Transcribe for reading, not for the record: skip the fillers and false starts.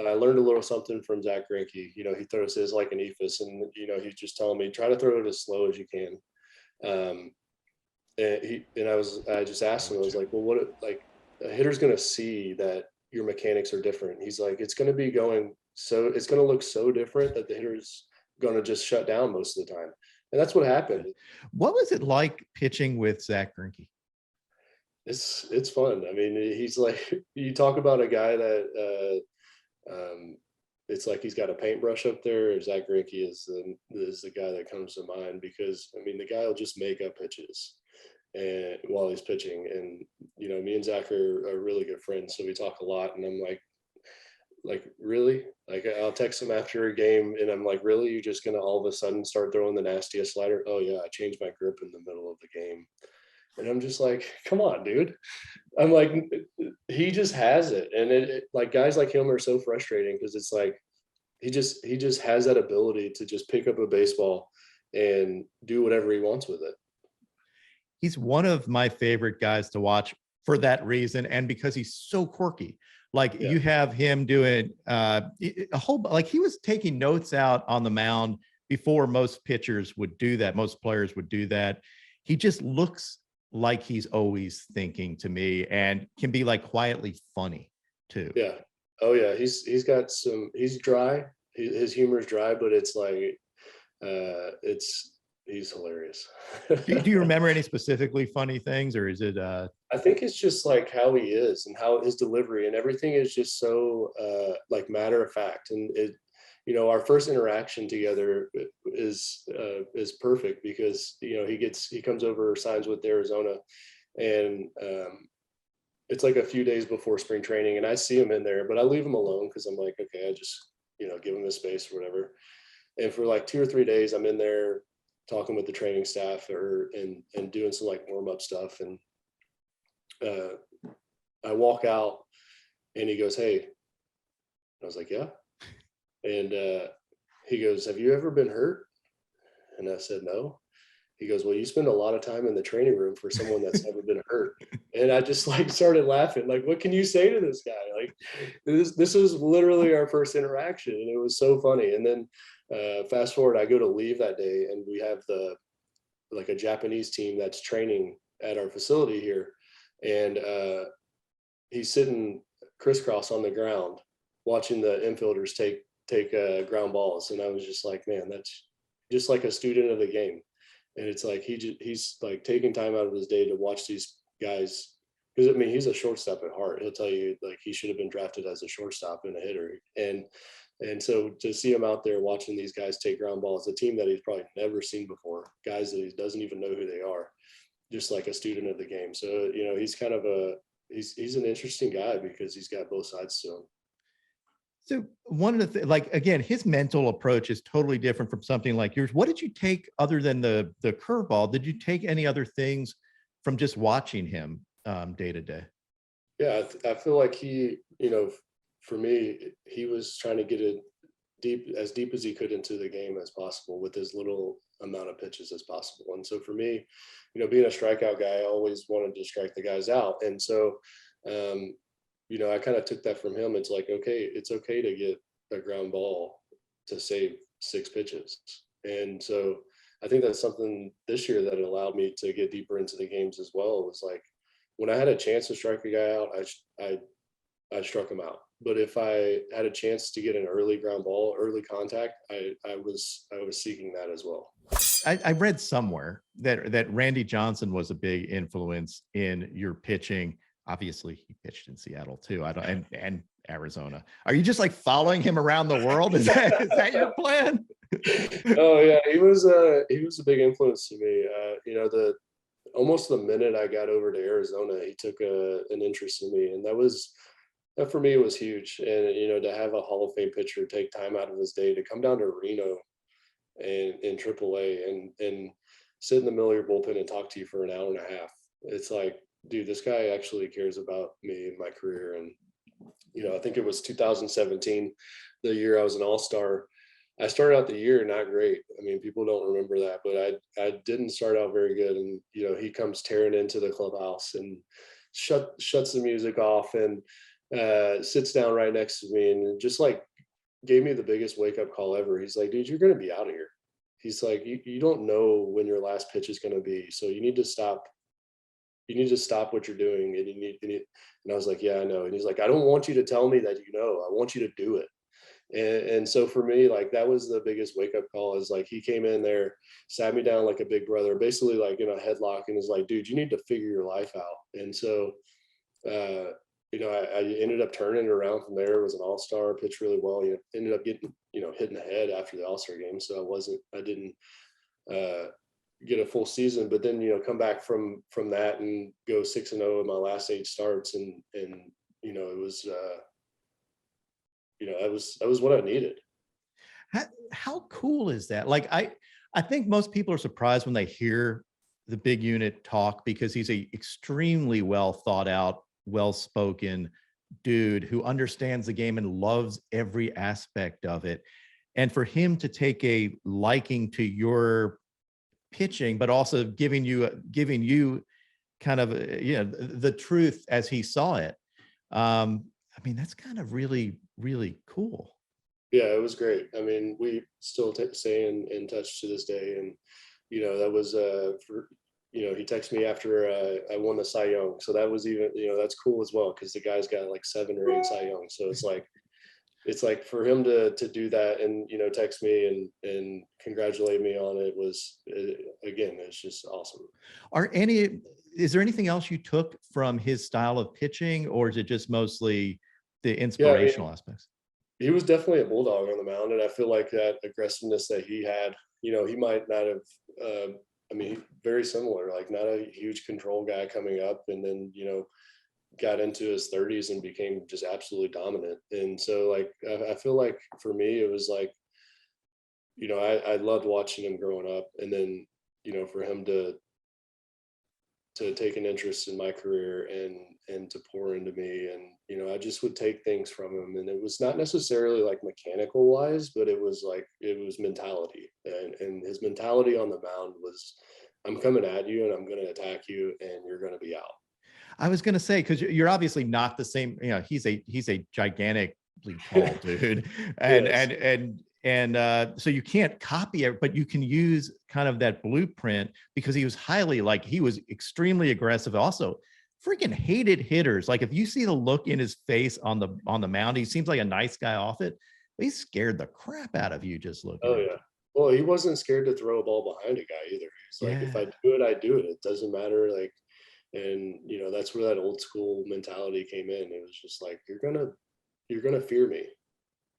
I learned a little something from Zack Greinke. He throws his like an ephus, and he's just telling me try to throw it as slow as you can. Um, I just asked him, I was like, well, like a hitter's going to see that your mechanics are different. He's like, it's going to be going it's going to look so different that the hitter's going to just shut down most of the time, and that's what happened. What was it like pitching with Zack Greinke? It's fun. I mean, he's like, you talk about a guy that it's like he's got a paintbrush up there. Zack Greinke is the guy that comes to mind, because I mean the guy will just make up pitches and while he's pitching, and me and Zach are really good friends, so we talk a lot, and I'm like really, like I'll text him after a game and I'm like, really, you're just gonna all of a sudden start throwing the nastiest slider? Oh yeah, I changed my grip in the middle of the game. And I'm just like, come on, dude. I'm like, he just has it. And like guys like him are so frustrating, because it's like he just has that ability to just pick up a baseball and do whatever he wants with it. He's one of my favorite guys to watch for that reason, and because he's so quirky. Like you have him doing a whole, like he was taking notes out on the mound before most pitchers would do that. Most players would do that. He just looks like he's always thinking to me, and can be like quietly funny too. Yeah. Oh yeah. He's got he's dry. His humor is dry, but it's like, he's hilarious. Do you remember any specifically funny things, or is it I think it's just like how he is and how his delivery and everything is just so like matter of fact. And our first interaction together is perfect, because he comes over, signs with Arizona, and it's like a few days before spring training, and I see him in there, but I leave him alone because I'm like, okay, I just give him his space or whatever. And for like 2 or 3 days, I'm in there talking with the training staff and doing some like warm up stuff, and I walk out and he goes, hey. I was like, yeah. And he goes, have you ever been hurt? And I said, no. He goes, well, you spend a lot of time in the training room for someone that's never been hurt. And I just like started laughing. Like, what can you say to this guy? Like, this was literally our first interaction, and it was so funny. And then fast forward, I go to leave that day, and we have a Japanese team that's training at our facility here. And he's sitting crisscross on the ground watching the infielders take ground balls. And I was just like, man, that's just like a student of the game. And it's like he's like taking time out of his day to watch these guys, because I mean he's a shortstop at heart. He'll tell you like he should have been drafted as a shortstop and a hitter. And so to see him out there watching these guys take ground balls, a team that he's probably never seen before, guys that he doesn't even know who they are, just like a student of the game. So he's kind of he's an interesting guy because he's got both sides to him. So one of the like, again, his mental approach is totally different from something like yours. What did you take other than the curveball? Did you take any other things from just watching him day to day? Yeah, I feel like he, for me, he was trying to get it as deep as he could into the game as possible with as little amount of pitches as possible. And so for me, being a strikeout guy, I always wanted to strike the guys out. And so, I kind of took that from him. It's like, okay, it's okay to get a ground ball to save 6 pitches. And so I think that's something this year that allowed me to get deeper into the games as well. It was like, when I had a chance to strike a guy out, I struck him out. But if I had a chance to get an early ground ball, early contact, I was seeking that as well. I read somewhere that Randy Johnson was a big influence in your pitching. Obviously, he pitched in Seattle too. And Arizona. Are you just like following him around the world? Is that your plan? Oh yeah, he was a big influence to me. Almost the minute I got over to Arizona, he took an interest in me, and that for me was huge. And to have a Hall of Fame pitcher take time out of his day to come down to Reno and in AAA and sit in the middle of your bullpen and talk to you for an hour and a half. It's like, dude, this guy actually cares about me and my career. And I think it was 2017, the year I was an all-star. I started out the year not great. I mean, people don't remember that, but I didn't start out very good. And he comes tearing into the clubhouse and shuts the music off, and sits down right next to me and just like gave me the biggest wake up call ever. He's like, dude, you're going to be out of here. He's like, you don't know when your last pitch is going to be. So you need to stop. You need to stop what you're doing. And and I was like, yeah, I know. And he's like, I don't want you to tell me that, I want you to do it. And so for me, like that was the biggest wake up call, is like he came in there, sat me down like a big brother, basically like in a headlock, and is like, dude, you need to figure your life out. And so I ended up turning it around from there. It was an all-star, pitched really well. You ended up getting, hit in the head after the all-star game. So I didn't get a full season, but then, come back from that and go 6-0 in my last 8 starts. And it was, that was what I needed. How cool is that? Like, I think most people are surprised when they hear the big unit talk, because he's a extremely well thought out, well-spoken dude who understands the game and loves every aspect of it. And for him to take a liking to your pitching, but also giving you kind of, the truth as he saw it. I mean, that's kind of really, really cool. Yeah, it was great. I mean, we still stay in touch to this day. And, that was, he texted me after I won the Cy Young. So that was even, that's cool as well, because the guy's got like 7 or 8 Cy Young. So it's like for him to do that and, text me and congratulate me on it again, it's just awesome. Is there anything else you took from his style of pitching, or is it just mostly the inspirational aspects? He was definitely a bulldog on the mound, and I feel like that aggressiveness that he had, he might not have, very similar, like not a huge control guy coming up, and then, got into his 30s and became just absolutely dominant. And so like, I feel like for me, it was like, I loved watching him growing up, and then, for him to take an interest in my career and to pour into me. And, I just would take things from him, and it was not necessarily like mechanical wise, but it was mentality. And his mentality on the mound was, I'm coming at you and I'm going to attack you and you're going to be out. I was going to say, because you're obviously not the same, he's a gigantically tall dude. And so you can't copy it, but you can use kind of that blueprint, because he was he was extremely aggressive. Also freaking hated hitters. Like if you see the look in his face on the mound, he seems like a nice guy off it, but he scared the crap out of you just looking at him. Well, he wasn't scared to throw a ball behind a guy either. He's like, if I do it, I do it. It doesn't matter. Like, and that's where that old school mentality came in. It was just like, you're gonna fear me.